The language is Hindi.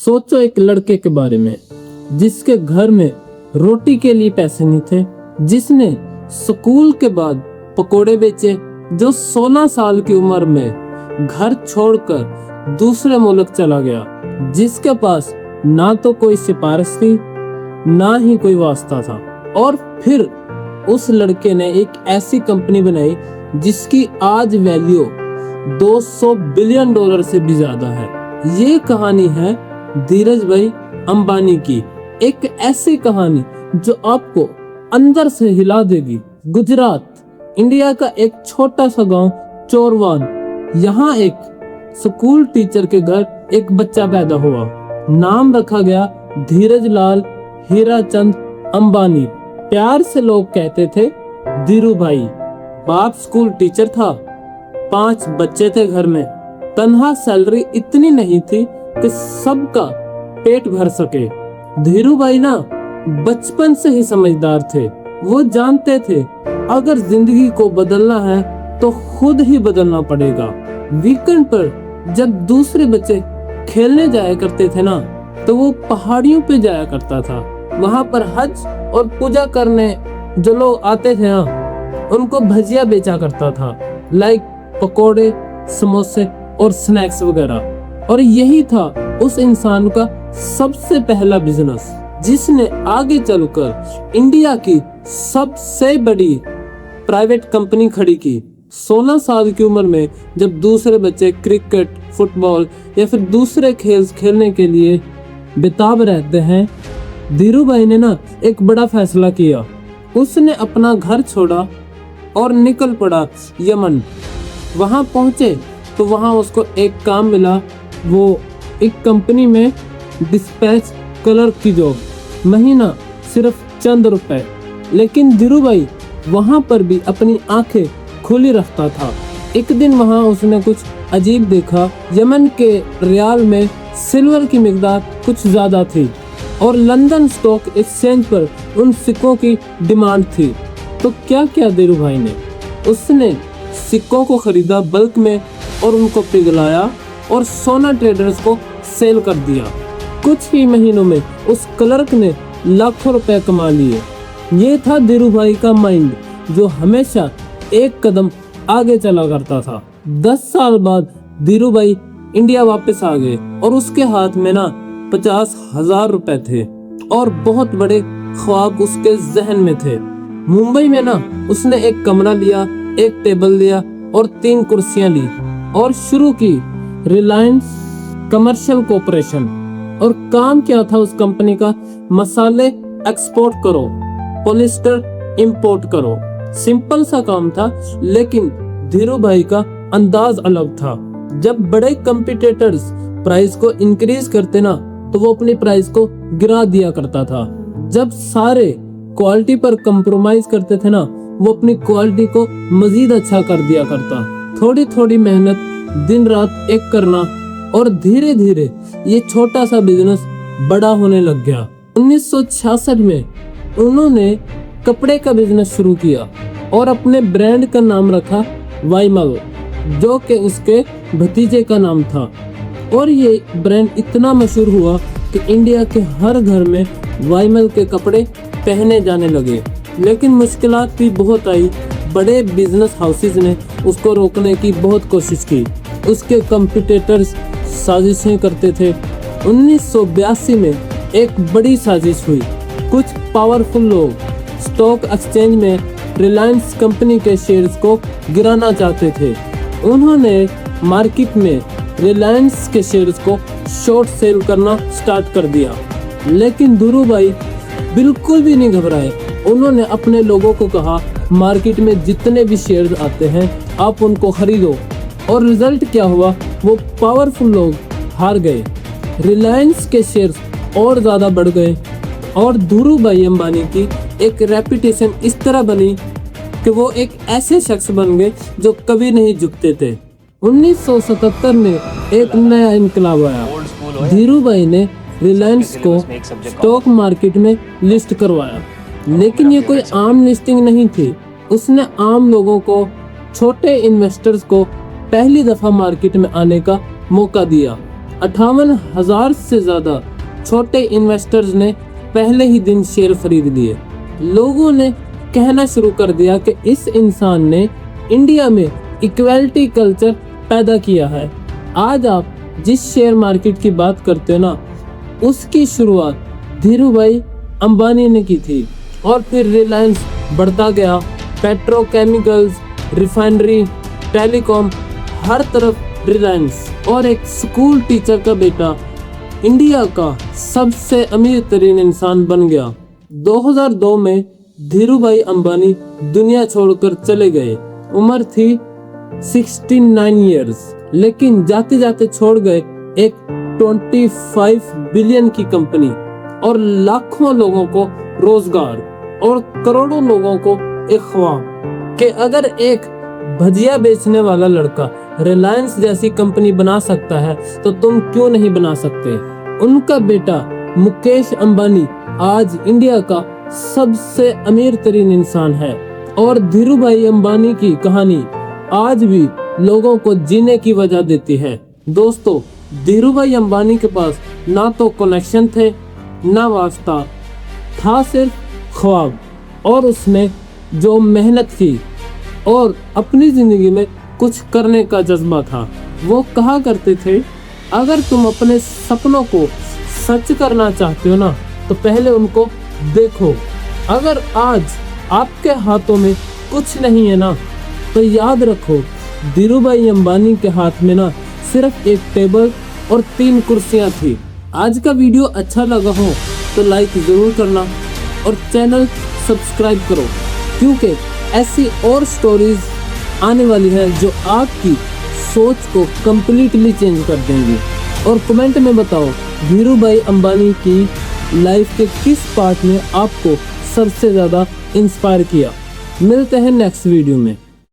सोचो एक लड़के के बारे में जिसके घर में रोटी के लिए पैसे नहीं थे, जिसने स्कूल के बाद पकोड़े बेचे, जो 16 साल की उम्र में घर छोड़कर दूसरे मुल्क चला गया, जिसके पास ना तो कोई सिफारिश थी ना ही कोई वास्ता था। और फिर उस लड़के ने एक ऐसी कंपनी बनाई जिसकी आज वैल्यू $200 बिलियन से भी ज्यादा है। ये कहानी है धीरज भाई अंबानी की, एक ऐसी कहानी जो आपको अंदर से हिला देगी। गुजरात इंडिया का एक छोटा सा गांव चोरवान, यहाँ एक स्कूल टीचर के घर एक बच्चा पैदा हुआ। नाम रखा गया धीरज लाल हीराचंद अंबानी। प्यार से लोग कहते थे धीरू भाई। बाप स्कूल टीचर था, 5 बच्चे थे घर में। तनहा सैलरी इतनी नहीं थी कि सबका पेट भर सके। धीरू भाई ना बचपन से ही समझदार थे। वो जानते थे अगर जिंदगी को बदलना है तो खुद ही बदलना पड़ेगा। वीकेंड पर जब दूसरे बच्चे खेलने जाया करते थे ना, तो वो पहाड़ियों पे जाया करता था। वहां पर हज और पूजा करने जो लोग आते थे ना, उनको भजिया बेचा करता था, लाइक पकोड़े, समोसे और स्नैक्स वगैरह। और यही था उस इंसान का सबसे पहला बिजनेस, जिसने आगे चलकर इंडिया की सबसे बड़ी प्राइवेट कंपनी खड़ी की। 16 साल की उम्र में जब दूसरे बच्चे क्रिकेट, फुटबॉल या फिर दूसरे खेल खेलने के लिए बेताब रहते हैं, धीरू भाई ने ना एक बड़ा फैसला किया। उसने अपना घर छोड़ा और निकल पड़ा यमन। वहां पहुंचे तो वहां उसको एक काम मिला, वो एक कंपनी में डिस्पैच क्लर्क की जॉब, महीना सिर्फ चंद रुपए। लेकिन धीरू भाई वहां पर भी अपनी आंखें खुली रखता था। एक दिन वहां उसने कुछ अजीब देखा। यमन के रियाल में सिल्वर की मिकदार कुछ ज्यादा थी और लंदन स्टॉक एक्सचेंज पर उन सिक्कों की डिमांड थी। तो क्या किया धीरू भाई ने? उसने सिक्कों को खरीदा बल्क में और उनको पिघलाया और सोना ट्रेडर्स को सेल कर दिया। कुछ ही महीनों में उस क्लर्क ने लाखों रुपए कमा लिए। ये था धीरू भाई का माइंड, जो हमेशा एक कदम आगे चला करता था। 10 साल बाद धीरू भाई इंडिया वापस आ गए और उसके हाथ में ना 50,000 रुपए थे और बहुत बड़े ख्वाब उसके जहन में थे। मुंबई में ना उसने एक कमरा लिया, एक टेबल लिया और 3 कुर्सियां ली और शुरू की रिलायंस कमर्शियल कॉर्पोरेशन। और काम क्या था उस कंपनी का? मसाले एक्सपोर्ट करो, पॉलिस्टर इंपोर्ट करो। सिंपल सा काम था, लेकिन धीरू भाई का अंदाज अलग था। जब बड़े कंपटीटर्स प्राइस को इंक्रीज करते ना, तो वो अपनी प्राइस को गिरा दिया करता था। जब सारे क्वालिटी पर कंप्रोमाइज करते थे ना, वो अपनी क्वालिटी को मजीद अच्छा कर दिया करता। थोड़ी थोड़ी मेहनत, दिन रात एक करना और धीरे धीरे ये छोटा सा बिजनेस बड़ा होने लग गया। 1966 में उन्होंने कपड़े का बिजनेस शुरू किया और अपने ब्रांड का नाम रखा वाईमल, जो कि उसके भतीजे का नाम था। और ये ब्रांड इतना मशहूर हुआ कि इंडिया के हर घर में वाईमल के कपड़े पहने जाने लगे। लेकिन मुश्किलात भी बहुत आई। बड़े बिजनेस हाउसेस ने उसको रोकने की बहुत कोशिश की। उसके कंपटीटर्स साजिशें करते थे। 1982 में एक बड़ी साजिश हुई। कुछ पावरफुल लोग स्टॉक एक्सचेंज में रिलायंस कंपनी के शेयर्स को गिराना चाहते थे। उन्होंने मार्केट में रिलायंस के शेयर्स को शॉर्ट सेल करना स्टार्ट कर दिया। लेकिन धीरू भाई बिल्कुल भी नहीं घबराए। उन्होंने अपने लोगों को कहा, मार्केट में जितने भी शेयर्स आते हैं आप उनको खरीदो। और रिजल्ट क्या हुआ? वो पावरफुल लोग हार गए, रिलायंस के शेयर्स और ज़्यादा बढ़ गए और धीरू भाई अंबानी की एक रेपुटेशन इस तरह बनी कि वो एक ऐसे शख्स बन गए जो कभी नहीं झुकते थे। 1977 में एक नया इनकलाब आया। धीरू भाई ने रिलायंस को स्टॉक मार्केट में लिस्ट करवाया, लेकिन ये कोई आम लिस्टिंग नहीं थी। उसने आम लोगों को, छोटे इन्वेस्टर्स को पहली दफा मार्केट में आने का मौका दिया। 58,000 से ज्यादा छोटे इन्वेस्टर्स ने पहले ही दिन शेयर खरीद लिए। लोगों ने कहना शुरू कर दिया कि इस इंसान ने इंडिया में इक्वलिटी कल्चर पैदा किया है। आज आप जिस शेयर मार्केट की बात करते हो ना, उसकी शुरुआत धीरूभाई अंबानी ने की थी और फिर रिलायंस बढ़ता गया। पेट्रोकेमिकल्स, रिफाइनरी, टेलीकॉम, हर तरफ रिलायंस। और एक स्कूल टीचर का बेटा इंडिया का सबसे अमीर तरीन इंसान बन गया। 2002 में धीरूभाई अंबानी दुनिया छोड़कर चले गए। उम्र थी 69 इयर्स, लेकिन जाते जाते छोड़ गए एक 25 बिलियन की कंपनी और लाखों लोगों को रोजगार और करोड़ों लोगों को एक ख्वाब कि अगर एक भजिया बेचने वाला लड़का रिलायंस जैसी कंपनी बना सकता है तो तुम क्यों नहीं बना सकते। उनका बेटा मुकेश अंबानी आज इंडिया का सबसे अमीर तरीन इंसान है और धीरूभाई अंबानी की कहानी आज भी लोगों को जीने की वजह देती है। दोस्तों, धीरूभाई अंबानी के पास ना तो कनेक्शन थे ना वास्ता था, सिर्फ ख्वाब और उसने जो मेहनत की और अपनी जिंदगी में कुछ करने का जज्बा था। वो कहा करते थे, अगर तुम अपने सपनों को सच करना चाहते हो ना तो पहले उनको देखो। अगर आज आपके हाथों में कुछ नहीं है ना तो याद रखो, धीरूभाई अंबानी के हाथ में ना सिर्फ एक टेबल और 3 कुर्सियां थी। आज का वीडियो अच्छा लगा हो तो लाइक जरूर करना और चैनल सब्सक्राइब करो, क्योंकि ऐसी और स्टोरीज आने वाली है जो आपकी सोच को कम्प्लीटली चेंज कर देंगी। और कमेंट में बताओ धीरूभाई अंबानी की लाइफ के किस पार्ट ने आपको सबसे ज़्यादा इंस्पायर किया। मिलते हैं नेक्स्ट वीडियो में।